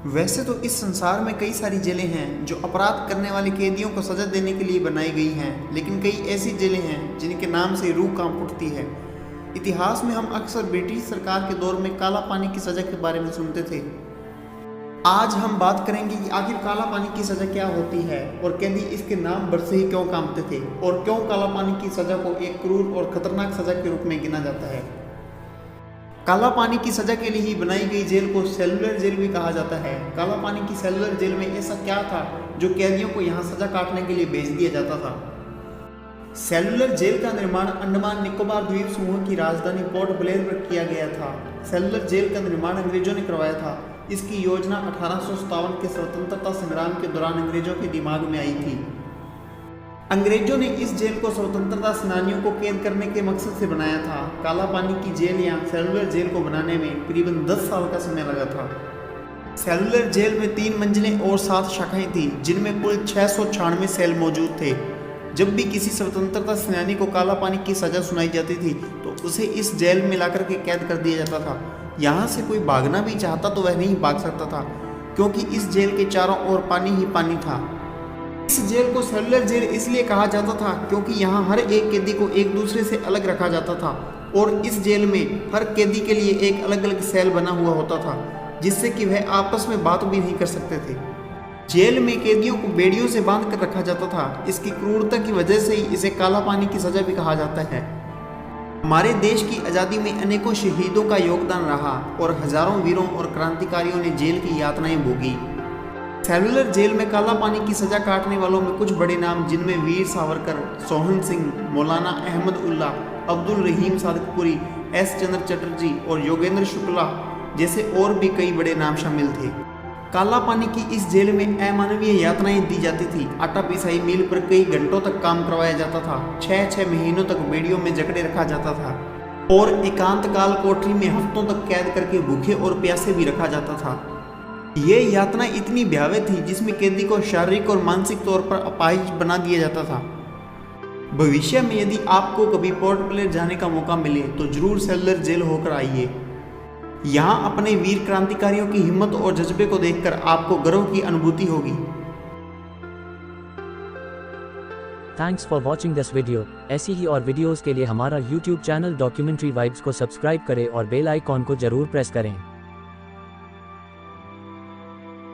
वैसे तो इस संसार में कई सारी जेलें हैं जो अपराध करने वाले कैदियों को सजा देने के लिए बनाई गई हैं, लेकिन कई ऐसी जेलें हैं जिनके नाम से रूह कांप उठती है। इतिहास में हम अक्सर ब्रिटिश सरकार के दौर में काला पानी की सजा के बारे में सुनते थे। आज हम बात करेंगे कि आखिर काला पानी की सजा क्या होती है और कैदी इसके नाम पर से ही क्यों कांपते थे और क्यों काला पानी की सजा को एक क्रूर और खतरनाक सजा के रूप में गिना जाता है। काला पानी की सजा के लिए ही बनाई गई जेल को सेलुलर जेल भी कहा जाता है। काला पानी की सेलुलर जेल में ऐसा क्या था जो कैदियों को यहाँ सजा काटने के लिए भेज दिया जाता था। सेलुलर जेल का निर्माण अंडमान निकोबार द्वीप समूह की राजधानी पोर्ट ब्लेयर पर किया गया था। सेलुलर जेल का निर्माण अंग्रेजों ने करवाया था। इसकी योजना 1857 के स्वतंत्रता संग्राम के दौरान अंग्रेजों के दिमाग में आई थी। अंग्रेजों ने इस जेल को स्वतंत्रता सेनानियों को कैद करने के मकसद से बनाया था। काला पानी की जेल या सेलुलर जेल को बनाने में करीबन 10 साल का समय लगा था। सेलुलर जेल में 3 मंजिलें और 7 शाखाएं थी, जिनमें कुल 696 सेल मौजूद थे। जब भी किसी स्वतंत्रता सेनानी को काला पानी की सजा सुनाई जाती थी तो उसे इस जेल में लाकर के कैद कर दिया जाता था। यहाँ से कोई भागना भी चाहता तो वह नहीं भाग सकता था, क्योंकि इस जेल के चारों ओर पानी ही पानी था। इस जेल को सेलुलर जेल इसलिए कहा जाता था क्योंकि यहाँ हर एक कैदी को एक दूसरे से अलग रखा जाता था और इस जेल में हर कैदी के लिए एक अलग अलग सेल बना हुआ होता था, जिससे कि वह आपस में बात भी नहीं कर सकते थे। जेल में कैदियों को बेड़ियों से बांध कर रखा जाता था। इसकी क्रूरता की वजह से ही इसे काला पानी की सजा भी कहा जाता है। हमारे देश की आज़ादी में अनेकों शहीदों का योगदान रहा और हजारों वीरों और क्रांतिकारियों ने जेल की यातनाएं भोगी। सेलुलर जेल में काला पानी की सजा काटने वालों में कुछ बड़े नाम, जिनमें वीर सावरकर, सोहन सिंह, मौलाना अहमद उल्ला, अब्दुल रहीम सादकपुरी, एस चंद्र चटर्जी और योगेंद्र शुक्ला जैसे और भी कई बड़े नाम शामिल थे। काला पानी की इस जेल में अमानवीय यातनाएं दी जाती थी। आटा पिसाई मिल पर कई घंटों तक काम करवाया जाता था। 6-6 महीनों तक बेड़ियों में जकड़े रखा जाता था और एकांत काल कोठरी में हफ्तों तक कैद करके भूखे और प्यासे भी रखा जाता था। ये यातना इतनी भयावह थी जिसमें कैदी को शारीरिक और मानसिक तौर पर अपाहिज बना दिया जाता था। भविष्य में यदि आपको कभी पोर्ट ब्लेयर जाने का मौका मिले तो जरूर सेलुलर जेल होकर आइए। यहाँ अपने वीर क्रांतिकारियों की हिम्मत और जज्बे को देखकर आपको गर्व की अनुभूति होगी। Thanks for watching this video. ऐसी ही और वीडियोस के लिए हमारा YouTube चैनल डॉक्यूमेंट्री वाइब्स को सब्सक्राइब करें और बेल आइकॉन को जरूर प्रेस करें।